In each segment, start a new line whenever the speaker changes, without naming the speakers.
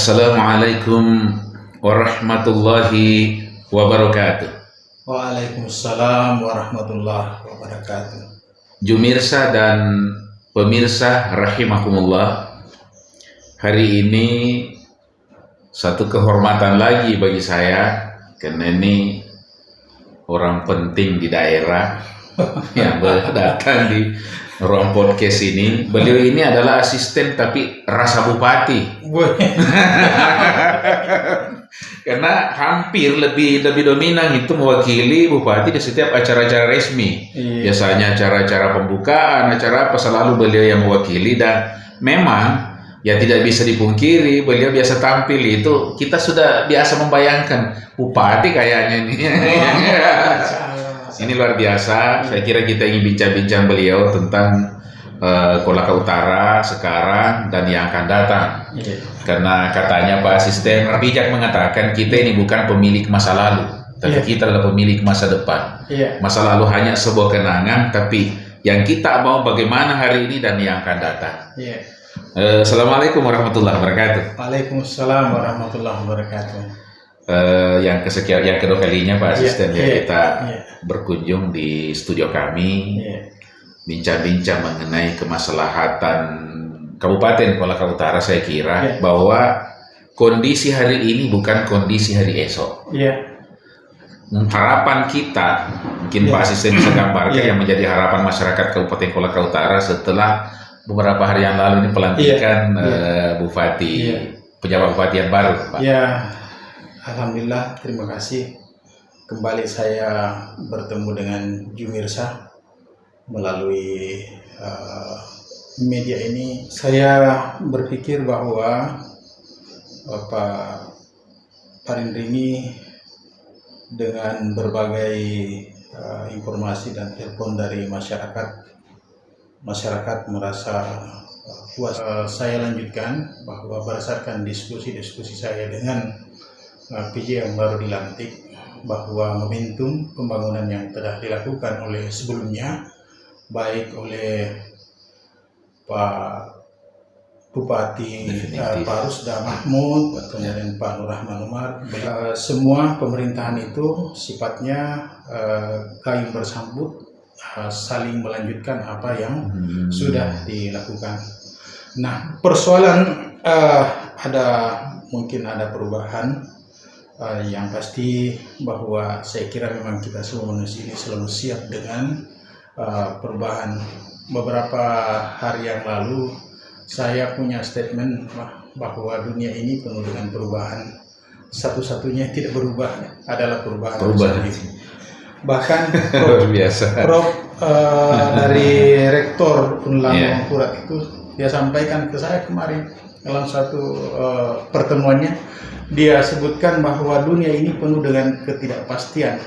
Assalamualaikum warahmatullahi wabarakatuh.
Waalaikumsalam warahmatullahi wabarakatuh.
Jumirsa dan pemirsa rahimakumullah. Hari ini satu kehormatan lagi bagi saya, karena ini orang penting di daerah yang datang di ruang podcast ini. Beliau ini adalah asisten tapi rasa bupati. Karena hampir lebih dominan itu mewakili bupati di setiap acara-acara resmi. Biasanya acara-acara pembukaan, acara apa, selalu beliau yang mewakili. Dan memang ya tidak bisa dipungkiri beliau biasa tampil itu, kita sudah biasa membayangkan bupati kayaknya ini. Ini luar biasa. Saya kira kita ingin bincang-bincang beliau tentang Kolaka Utara sekarang dan yang akan datang. Karena katanya Pak Asisten bijak mengatakan kita ini bukan pemilik masa lalu, tapi kita adalah pemilik masa depan. Masa lalu hanya sebuah kenangan, tapi yang kita mau bagaimana hari ini dan yang akan datang. Assalamualaikum warahmatullahi wabarakatuh.
Waalaikumsalam warahmatullahi wabarakatuh.
Yang kedua kalinya Pak Asisten kita berkunjung di studio kami, bincang-bincang mengenai kemaslahatan Kabupaten Kolaka Utara. Saya kira bahwa kondisi hari ini bukan kondisi hari esok. Harapan kita, mungkin Pak Asisten bisa gambarkan yang menjadi harapan masyarakat Kabupaten Kolaka Utara setelah beberapa hari yang lalu ini pelantikan Bupati, pejabat Bupati yang baru, Pak.
Alhamdulillah, terima kasih. Kembali saya bertemu dengan Jumirsa melalui media ini. Saya berpikir bahwa Bapak Parindrini dengan berbagai informasi dan telepon dari masyarakat merasa puas. Saya lanjutkan bahwa berdasarkan diskusi saya dengan PJ yang baru dilantik, bahwa momentum pembangunan yang telah dilakukan oleh sebelumnya, baik oleh Pak Bupati Pak Rusda Mahmud, kemudian Pak Nur Rahman Umar, semua pemerintahan itu sifatnya gayung bersambut, saling melanjutkan apa yang sudah dilakukan. Nah, persoalan mungkin ada perubahan. Yang pasti bahwa saya kira memang kita semua manusia ini selalu siap dengan perubahan. Beberapa hari yang lalu saya punya statement bahwa dunia ini penuh dengan perubahan. Satu-satunya tidak berubah adalah perubahan. Bahkan Prof dari Rektor Unlam Mangkurat itu dia sampaikan ke saya kemarin dalam satu pertemuannya. Dia sebutkan bahwa dunia ini penuh dengan ketidakpastian,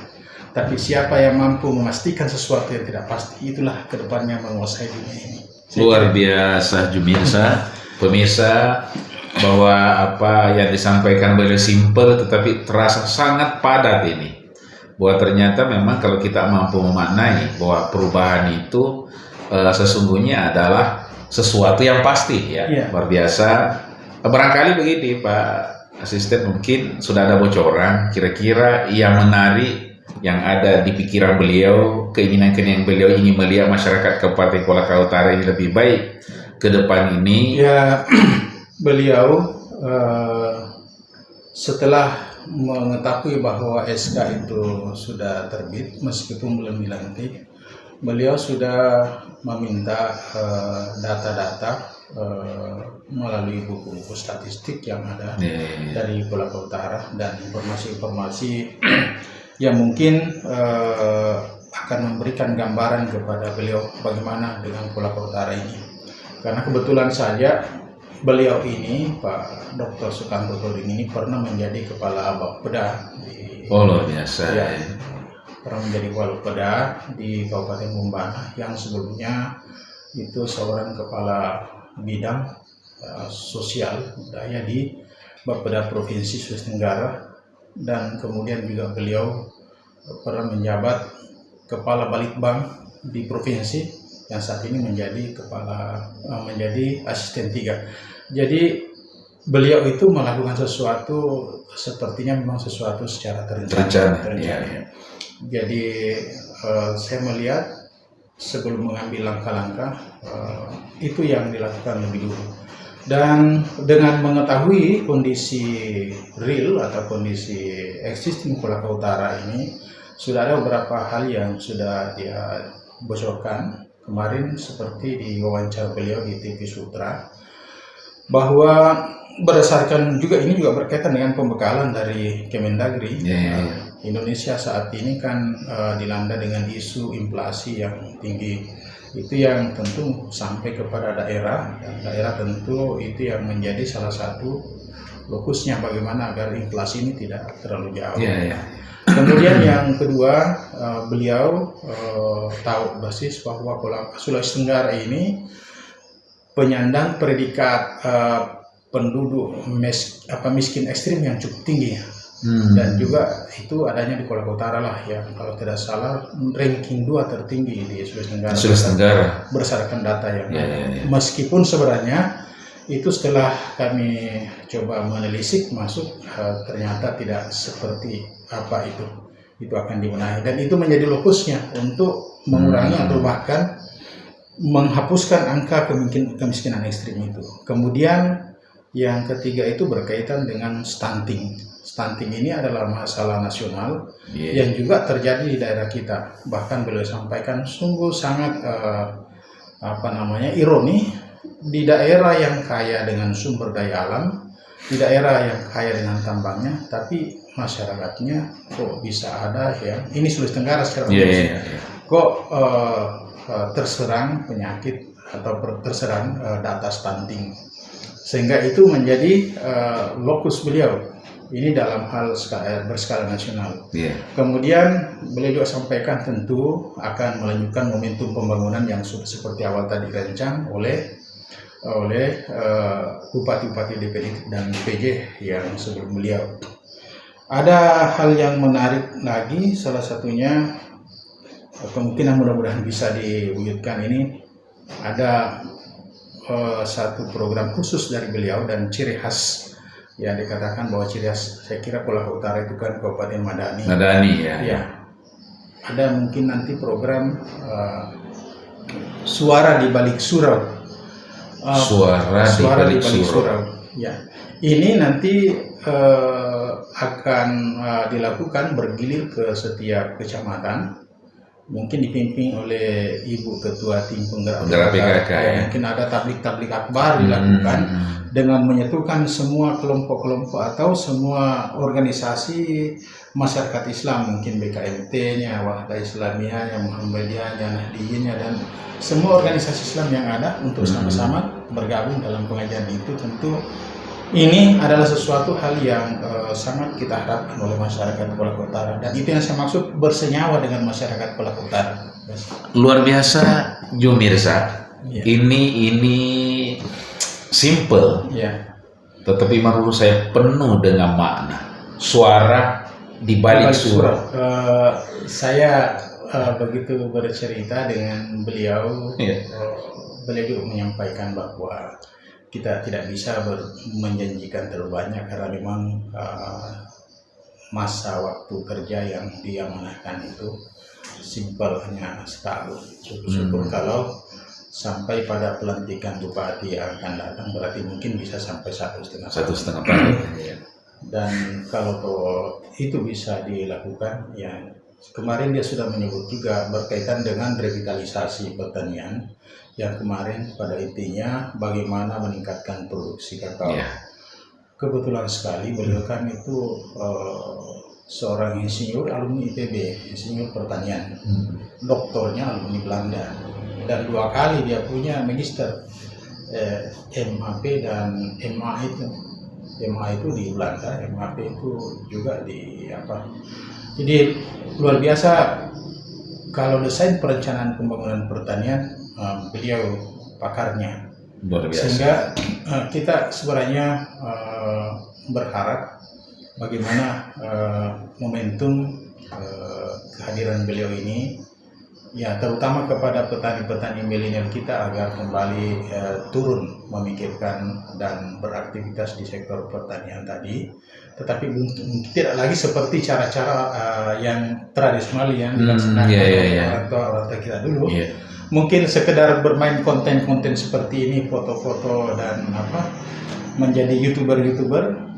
tapi siapa yang mampu memastikan sesuatu yang tidak pasti, itulah kedepannya menguasai dunia ini.
Luar biasa Jumirsa, pemirsa, bahwa apa yang disampaikan beliau simpel tetapi terasa sangat padat ini. Bahwa ternyata memang kalau kita mampu memaknai bahwa perubahan itu sesungguhnya adalah sesuatu yang pasti, luar biasa. Barangkali begini Pak Asisten, mungkin sudah ada bocoran kira-kira yang menarik yang ada di pikiran beliau, keinginan beliau ingin melihat masyarakat Kabupaten Kolaka Utara ini lebih baik ke depan ini.
Beliau setelah mengetahui bahwa SK itu sudah terbit meskipun belum dilantik, beliau sudah meminta data-data melalui buku-buku statistik yang ada dari Kolaka Utara dan informasi-informasi yang mungkin akan memberikan gambaran kepada beliau bagaimana dengan Kolaka Utara ini. Karena kebetulan saja beliau ini, Pak Dr. Sukanto Toding ini pernah menjadi kepala Bapeda di
luar biasa.
Pernah menjadi Bapeda di Kabupaten Bombana, yang sebelumnya itu seorang kepala bidang sosial budaya di Bapeda Provinsi Sulawesi Tenggara, dan kemudian juga beliau pernah menjabat kepala Balitbang di provinsi yang saat ini menjadi asisten 3. Jadi beliau itu melakukan sesuatu sepertinya memang sesuatu secara terencana.
Ya.
Jadi saya melihat sebelum mengambil langkah-langkah itu yang dilakukan lebih dulu. Dan dengan mengetahui kondisi real atau kondisi existing Kolaka Utara ini, sudah ada beberapa hal yang sudah dia bocorkan kemarin seperti di wawancara beliau di TV Sutra, bahwa berdasarkan juga ini juga berkaitan dengan pembekalan dari Kemendagri. Indonesia saat ini kan dilanda dengan isu inflasi yang tinggi, itu yang tentu sampai kepada daerah, dan daerah tentu itu yang menjadi salah satu lokusnya bagaimana agar inflasi ini tidak terlalu jauh. Kemudian yang kedua, beliau tahu basis bahwa Sulawesi Tenggara ini penyandang predikat penduduk miskin ekstrim yang cukup tinggi. Dan juga itu adanya di Kolaka Utara lah yang kalau tidak salah ranking 2 tertinggi di Sulawesi Tenggara berdasarkan data yang ada. Meskipun sebenarnya itu setelah kami coba menelisik masuk ternyata tidak seperti apa itu akan dibenahi, dan itu menjadi lokusnya untuk mengurangi atau bahkan menghapuskan angka kemiskinan ekstrim itu. Kemudian yang ketiga itu berkaitan dengan stunting. Stunting ini adalah masalah nasional yang juga terjadi di daerah kita. Bahkan beliau sampaikan sungguh sangat ironi, di daerah yang kaya dengan sumber daya alam, di daerah yang kaya dengan tambangnya, tapi masyarakatnya kok bisa ada yang ini Sulawesi Tenggara secara umum kok terserang penyakit atau terserang data stunting, sehingga itu menjadi lokus beliau ini dalam hal berskala nasional. Kemudian beliau juga sampaikan tentu akan melanjutkan momentum pembangunan yang seperti awal tadi dirancang oleh bupati-bupati DPD dan PJ yang sebelum beliau. Ada hal yang menarik lagi, salah satunya kemungkinan mudah-mudahan bisa diwujudkan ini, ada satu program khusus dari beliau dan ciri khas yang dikatakan bahwa ciri khas, saya kira Kolaka Utara itu kan Kabupaten Madani. Ada mungkin nanti program suara di balik surau. Suara di balik surau. Ini nanti akan dilakukan bergilir ke setiap kecamatan, mungkin dipimpin oleh Ibu Ketua Tim Penggerak PKK. Mungkin ada tablik-tablik akbar dilakukan dengan menyatukan semua kelompok-kelompok atau semua organisasi masyarakat Islam, mungkin BKMT-nya, Wahda Islamiyahnya, Muhammadiyahnya, Nahdiyinnya, dan semua organisasi Islam yang ada untuk sama-sama bergabung dalam pengajian itu. Tentu ini adalah sesuatu hal yang sangat kita harapkan oleh masyarakat Kolaka Utara, dan itu yang saya maksud bersenyawa dengan masyarakat Kolaka Utara.
Luar biasa, Jumirsa. Ini simple, tetapi menurut saya penuh dengan makna. Suara di balik surau.
Saya begitu bercerita dengan beliau, beliau juga menyampaikan bahwa kita tidak bisa menjanjikan terlalu banyak karena memang masa waktu kerja yang diamanahkan itu simpel hanya setahun. Syukur-syukur kalau sampai pada pelantikan bupati yang akan datang berarti mungkin bisa sampai 1,5 tahun. Dan kalau itu bisa dilakukan, kemarin dia sudah menyebut juga berkaitan dengan revitalisasi pertanian, yang kemarin pada intinya bagaimana meningkatkan produksi kakao. Kebetulan sekali beliau kan itu seorang insinyur alumni ITB, insinyur pertanian, doktornya alumni Belanda, dan 2 kali dia punya magister MAP dan MA itu. MA itu di Belanda, MAP itu juga di Jadi luar biasa kalau desain perencanaan pembangunan pertanian, beliau pakarnya. Sehingga kita sebenarnya berharap bagaimana momentum kehadiran beliau ini ya terutama kepada petani-petani milenial kita agar kembali turun memikirkan dan beraktivitas di sektor pertanian tadi, tetapi tidak lagi seperti cara-cara yang tradisional yang dilaksanakan oleh orang tua kita dulu. Mungkin sekedar bermain konten-konten seperti ini, foto-foto dan menjadi youtuber,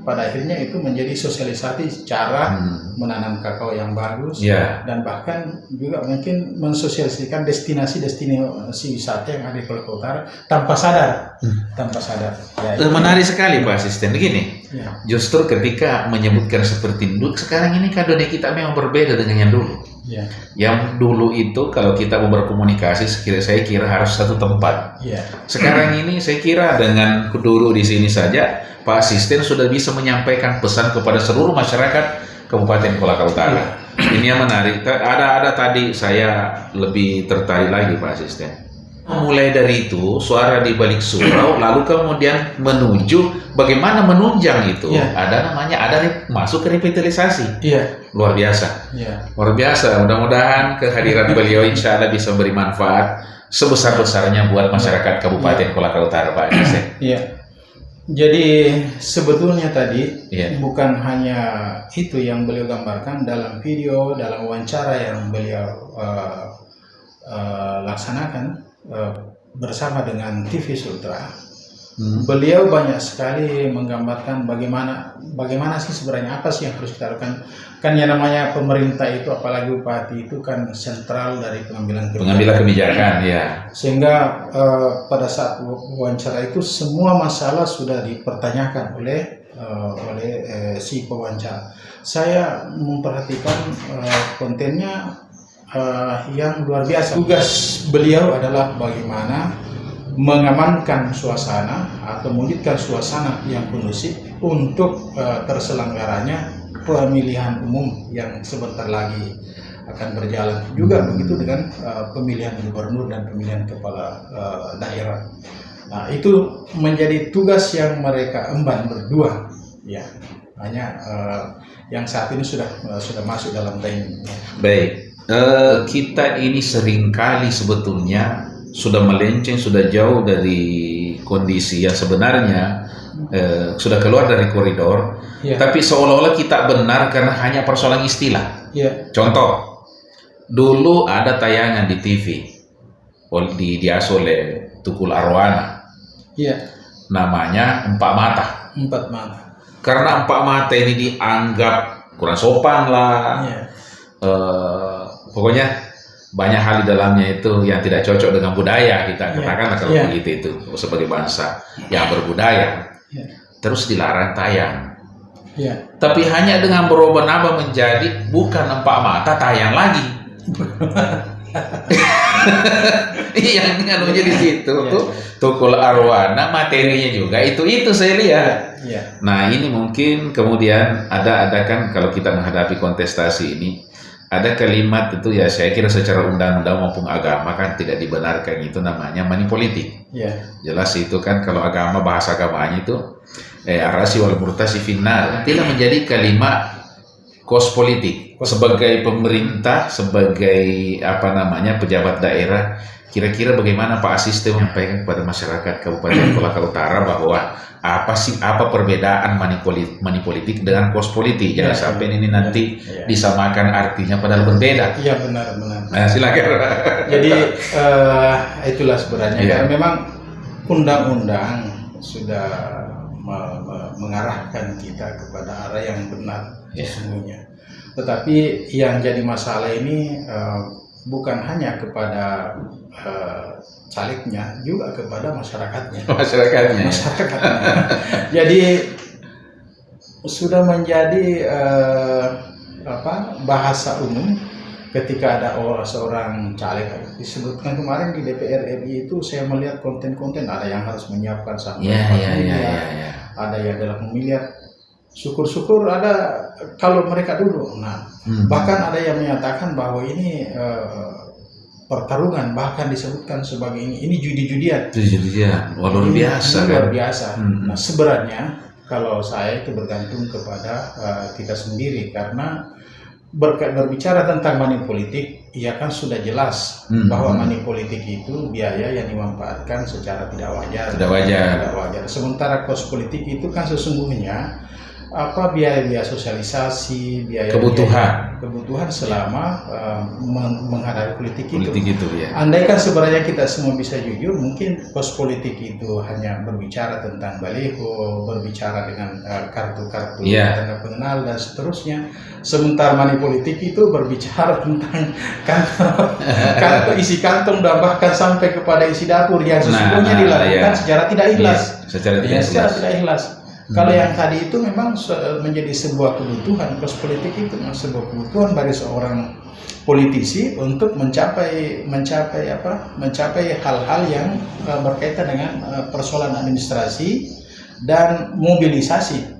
pada akhirnya itu menjadi sosialisasi cara menanam kakao yang bagus, dan bahkan juga mungkin mensosialisasikan destinasi wisata yang ada di Pulau Utara tanpa sadar. Ya,
menarik sekali Pak Asisten. Begini, justru ketika menyebutkan seperti dulu, sekarang ini kan dunia kita memang berbeda dengan yang dulu. Yang dulu itu kalau kita mau berkomunikasi, saya kira harus satu tempat. Sekarang ini saya kira dengan dulu di sini saja, Pak Asisten sudah bisa menyampaikan pesan kepada seluruh masyarakat Kabupaten Kolaka Utara. Ini yang menarik. Ada tadi saya lebih tertarik lagi Pak Asisten. Mulai dari itu suara di balik surau, lalu kemudian menuju bagaimana menunjang itu. Ada masuk ke revitalisasi. Luar biasa. Luar biasa. Mudah-mudahan kehadiran beliau insya Allah bisa memberi manfaat sebesar-besarnya buat masyarakat Kabupaten Kolaka Utara Pak Asisten.
Jadi sebetulnya tadi bukan hanya itu yang beliau gambarkan dalam video, dalam wawancara yang beliau laksanakan bersama dengan TV Sultra. Beliau banyak sekali menggambarkan bagaimana sih sebenarnya, apa sih yang harus kita lakukan. Kan yang namanya pemerintah itu, apalagi bupati itu kan sentral dari pengambilan
kebijakan.
Sehingga pada saat wawancara itu semua masalah sudah dipertanyakan oleh si pewawancara. Saya memperhatikan kontennya yang luar biasa. Tugas beliau adalah bagaimana mengamankan suasana atau mewujudkan suasana yang kondusif untuk terselenggaranya pemilihan umum yang sebentar lagi akan berjalan. Juga begitu dengan pemilihan gubernur dan pemilihan kepala daerah. Nah, itu menjadi tugas yang mereka emban berdua. Hanya yang saat ini sudah masuk dalam timing.
Baik. Kita ini seringkali sebetulnya sudah melenceng, sudah jauh dari kondisi yang sebenarnya, sudah keluar dari koridor, tapi seolah-olah kita benar karena hanya persoalan istilah. Contoh, dulu ada tayangan di TV, diasuh oleh Tukul Arwana, namanya Empat Mata. Karena Empat Mata ini dianggap kurang sopan lah, pokoknya banyak hal di dalamnya itu yang tidak cocok dengan budaya kita, katakanlah kalau begitu itu sebagai bangsa yang berbudaya. Terus dilarang tayang. Tapi hanya dengan berubah nama menjadi bukan Empat Mata, tayang lagi. Yang nganunya di situ tuh Tukul Arwana, materinya juga itu saya lihat. Nah, ini mungkin kemudian ada kan kalau kita menghadapi kontestasi ini, ada kalimat itu saya kira secara undang-undang maupun agama kan tidak dibenarkan, itu namanya manipolitik. Jelas itu kan kalau agama, bahasa agamanya itu arasi wal murtasi finnar, tidak menjadi kalimat kos politik. Sebagai pemerintah, sebagai pejabat daerah, kira-kira bagaimana Pak Asisten menyampaikan kepada masyarakat Kabupaten Kolaka Utara bahwa apa perbedaan manipolitik dengan kos politik? Jangan sampai ini nanti disamakan artinya padahal berbeda.
Benar.
Nah, silakan.
Jadi itulah sebenarnya. Karena memang undang-undang sudah mengarahkan kita kepada arah yang benar sesungguhnya. Tetapi yang jadi masalah ini bukan hanya kepada calegnya, juga kepada masyarakatnya. Jadi sudah menjadi bahasa umum ketika ada seorang caleg. Disebutkan kemarin di DPR RI itu saya melihat konten-konten, ada yang harus menyiapkan sampai ada yang dalam memilihat. Syukur-syukur ada kalau mereka dulu. Nah, bahkan ada yang menyatakan bahwa ini pertarungan, bahkan disebutkan sebagai ini judi-judian.
Luar biasa.
Luar biasa. Nah, sebenarnya kalau saya itu bergantung kepada kita sendiri, karena berbicara tentang money politik, ya kan sudah jelas bahwa money politik itu biaya yang dimanfaatkan secara tidak wajar.
Tidak wajar.
Tidak wajar. Sementara cost politik itu kan sesungguhnya biaya-biaya sosialisasi, biaya kebutuhan selama menghadapi politik itu
ya.
Andaikan sebenarnya kita semua bisa jujur, mungkin cost politik itu hanya berbicara tentang baliho, berbicara dengan kartu-kartu tanda pengenal dan seterusnya. Sementara money politik itu berbicara tentang kantong isi kantong dan bahkan sampai kepada isi dapur yang sesungguhnya dilakukan secara tidak ikhlas.
Secara tidak
ikhlas. Kalau yang tadi itu memang menjadi sebuah kebutuhan, cost politik itu memang sebuah kebutuhan bagi seorang politisi untuk mencapai hal-hal yang berkaitan dengan persoalan administrasi dan mobilisasi.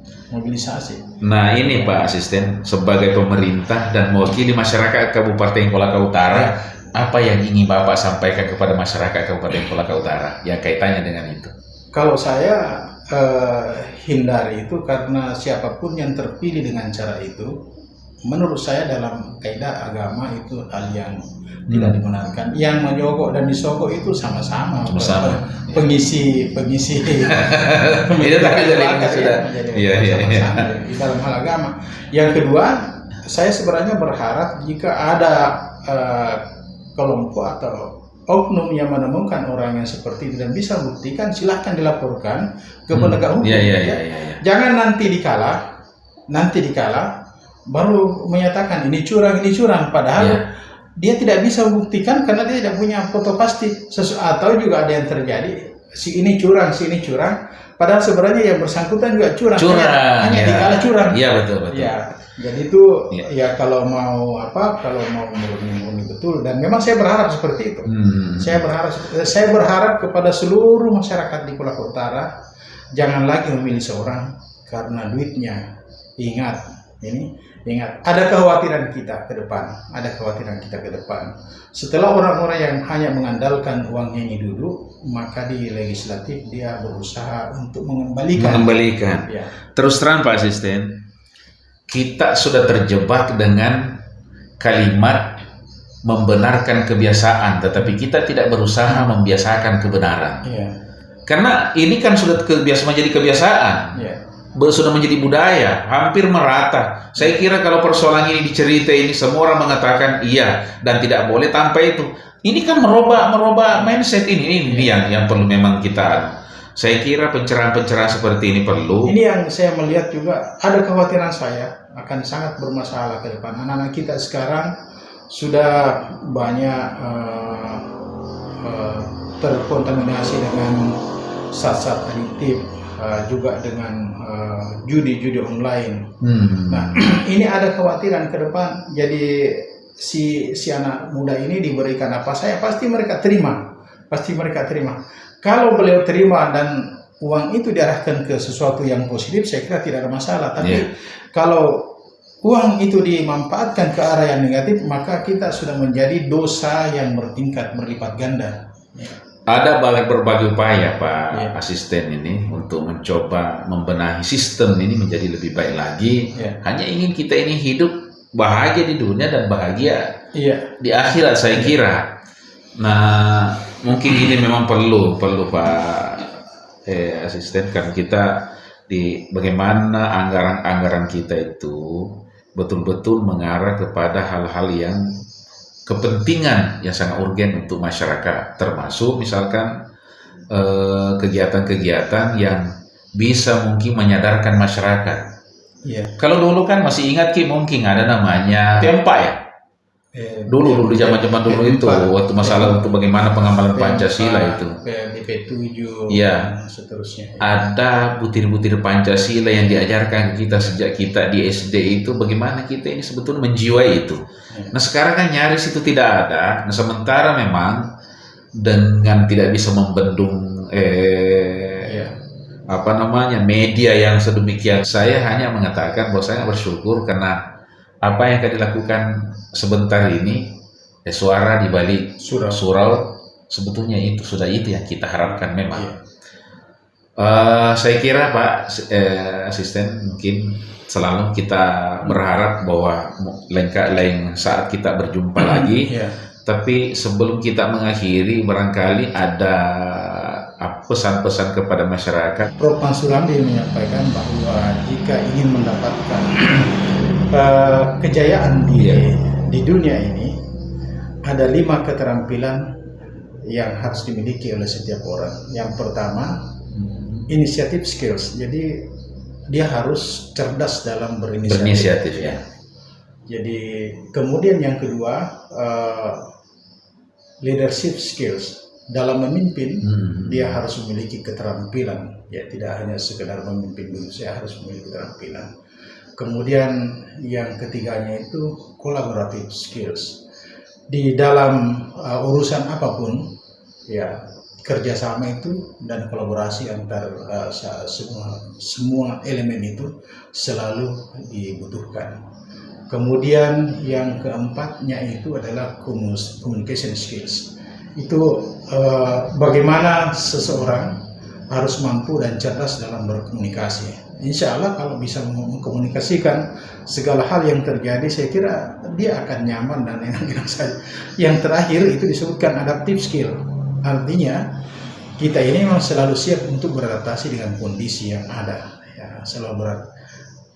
Nah ini Pak Asisten, sebagai pemerintah dan mewakili masyarakat Kabupaten Kolaka Utara, apa yang ingin Bapak sampaikan kepada masyarakat Kabupaten Kolaka Utara yang kaitannya dengan itu?
Kalau saya hindari itu, karena siapapun yang terpilih dengan cara itu, menurut saya dalam kaidah agama itu hal yang tidak dibenarkan. Yang menyogok dan disogok itu sama-sama. Pengisi
itu
di dalam hal agama. Yang kedua, saya sebenarnya berharap jika ada kelompok atau oknum yang menemukan orang yang seperti itu dan bisa buktikan, silahkan dilaporkan ke penegak hukum. Jangan nanti dikala baru menyatakan ini curang, padahal dia tidak bisa membuktikan karena dia tidak punya foto pasti. Atau juga ada yang terjadi, si ini curang, padahal sebenarnya yang bersangkutan juga curang. Hanya dikala curang.
Iya, betul.
Jadi itu kalau mau murni betul, dan memang saya berharap seperti itu. Saya berharap kepada seluruh masyarakat di Kolaka Utara jangan lagi memilih seorang karena duitnya. Ingat, ada kekhawatiran kita ke depan. Setelah orang-orang yang hanya mengandalkan uangnya ini duduk, maka di legislatif dia berusaha untuk mengembalikan.
Terus terang Pak Asisten, kita sudah terjebak dengan kalimat membenarkan kebiasaan, tetapi kita tidak berusaha membiasakan kebenaran. Karena ini kan sudah menjadi kebiasaan, sudah menjadi budaya, hampir merata. Saya kira kalau persoalan ini diceritai, ini semua orang mengatakan iya dan tidak boleh tanpa itu. Ini kan merubah mindset ini yang perlu memang kita. Saya kira pencerahan-pencerahan seperti ini perlu.
Ini yang saya melihat juga, ada kekhawatiran saya akan sangat bermasalah ke depan. Anak-anak kita sekarang sudah banyak terkontaminasi dengan zat-zat adiktif, juga dengan judi online. Nah, ini ada kekhawatiran ke depan. Jadi si anak muda ini diberikan apa saja pasti mereka terima. Kalau beliau terima dan uang itu diarahkan ke sesuatu yang positif, saya kira tidak ada masalah. Tapi kalau uang itu dimanfaatkan ke arah yang negatif, maka kita sudah menjadi dosa yang berlipat ganda.
Ada berbagai upaya Pak Asisten ini untuk mencoba membenahi sistem ini menjadi lebih baik lagi. Hanya ingin kita ini hidup bahagia di dunia dan bahagia di akhirat, saya kira. Nah, mungkin ini memang perlu Pak Asisten, kan kita bagaimana anggaran kita itu betul-betul mengarah kepada hal-hal yang kepentingan yang sangat urgen untuk masyarakat, termasuk misalkan kegiatan-kegiatan yang bisa mungkin menyadarkan masyarakat. Kalau dulu kan masih ingat mungkin ada namanya tempa ya. Dulu zaman-zaman dulu itu waktu masalah untuk bagaimana pengamalan Pancasila itu.
PMDP 7 seterusnya.
Ada butir-butir Pancasila yang diajarkan kita sejak kita di SD itu, bagaimana kita ini sebetulnya menjiwai itu. Nah sekarang kan nyaris itu tidak ada. Nah sementara memang dengan tidak bisa membendung media yang sedemikian, saya hanya mengatakan bahwa saya bersyukur karena apa yang akan dilakukan sebentar ini, suara di balik surau sebetulnya itu yang kita harapkan memang. Saya kira Pak Asisten, mungkin selalu kita berharap bahwa lain saat kita berjumpa lagi.
Ya.
Tapi sebelum kita mengakhiri, barangkali ada pesan-pesan kepada masyarakat.
Prof. Mansurambi menyampaikan bahwa jika ingin mendapatkan kejayaan di dunia ini, ada 5 keterampilan yang harus dimiliki oleh setiap orang. Yang pertama, initiative skills. Jadi dia harus cerdas dalam berinisiatif.
Ya.
Jadi kemudian yang kedua, leadership skills. Dalam memimpin, dia harus memiliki keterampilan. Ya, tidak hanya sekedar memimpin begitu, saya harus memiliki keterampilan. Kemudian yang ketiganya itu collaborative skills. Di dalam urusan apapun, ya, kerjasama itu dan kolaborasi antar semua elemen itu selalu dibutuhkan. Kemudian yang keempatnya itu adalah communication skills. Itu bagaimana seseorang harus mampu dan cerdas dalam berkomunikasi. Insya Allah kalau bisa mengkomunikasikan segala hal yang terjadi, saya kira dia akan nyaman dan enak-enak saja. Yang terakhir itu disebutkan adaptive skill. Artinya kita ini memang selalu siap untuk beradaptasi dengan kondisi yang ada. Ya, selalu berat.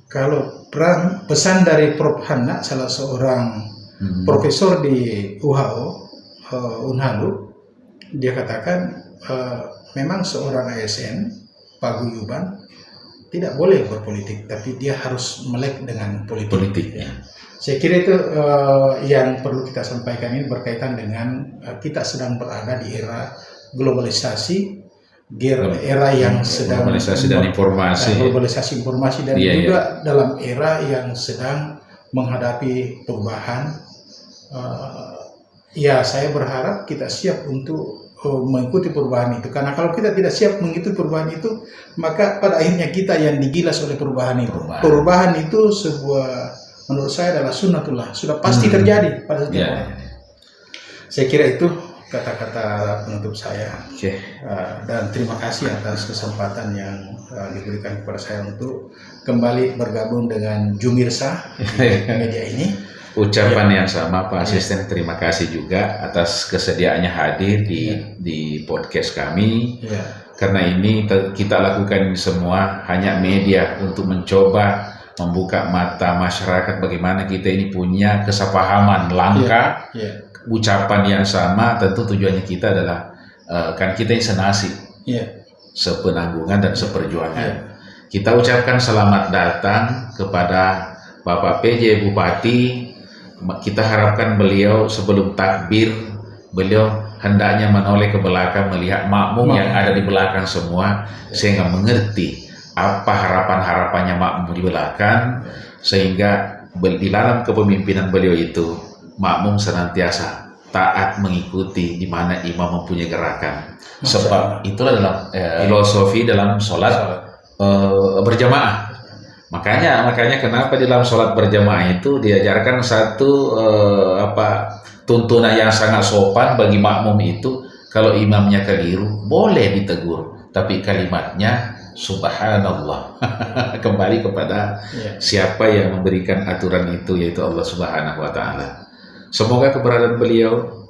Kalau pesan dari Prof. Hanna, salah seorang profesor di Unhadu, dia katakan memang seorang ASN paguyuban tidak boleh berpolitik, tapi dia harus melek dengan politik. Ya. Saya kira itu yang perlu kita sampaikan, ini berkaitan dengan kita sedang berada di era globalisasi, era yang sedang
globalisasi dan
informasi dan juga dalam era yang sedang menghadapi perubahan. Ya, saya berharap kita siap untuk mengikuti perubahan itu, karena kalau kita tidak siap mengikuti perubahan itu, maka pada akhirnya kita yang digilas oleh perubahan itu. Perubahan itu menurut saya adalah sunnatullah, sudah pasti terjadi pada setiap orang. Saya kira itu kata-kata penutup saya. Dan terima kasih atas kesempatan yang diberikan kepada saya untuk kembali bergabung dengan Jumirsa di media ini.
Ucapan yang sama Pak Asisten, terima kasih juga atas kesediaannya hadir di podcast kami. Karena ini kita lakukan semua hanya media untuk mencoba membuka mata masyarakat bagaimana kita ini punya kesepahaman langkah, ucapan yang sama. Tentu tujuannya kita adalah kan kita ini senasib, sepenanggungan dan seperjuangan. Kita ucapkan selamat datang kepada Bapak PJ Bupati. Kita harapkan beliau sebelum takbir, beliau hendaknya menoleh ke belakang melihat makmum yang ada di belakang semua, sehingga mengerti apa harapan-harapannya makmum di belakang, sehingga di dalam kepemimpinan beliau itu makmum senantiasa taat mengikuti di mana imam mempunyai gerakan. Sebab itulah dalam filosofi dalam sholat berjamaah. Makanya kenapa di dalam sholat berjamaah itu diajarkan satu tuntunan yang sangat sopan bagi makmum itu, kalau imamnya keliru boleh ditegur, tapi kalimatnya subhanallah. Kembali kepada siapa yang memberikan aturan itu, yaitu Allah Subhanahu wa Ta'ala. Semoga keberadaan beliau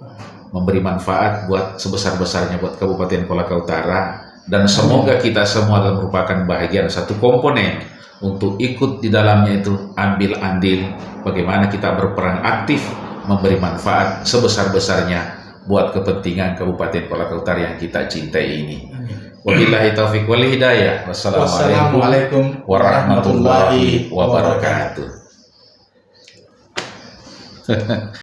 memberi manfaat buat sebesar-besarnya buat Kabupaten Kolaka Utara, dan semoga kita semua adalah merupakan bagian satu komponen untuk ikut di dalamnya, itu ambil andil bagaimana kita berperan aktif memberi manfaat sebesar-besarnya buat kepentingan Kabupaten Kolaka Utara yang kita cintai ini. Wabillahi taufiq wal hidayah. Wassalamualaikum warahmatullahi wabarakatuh.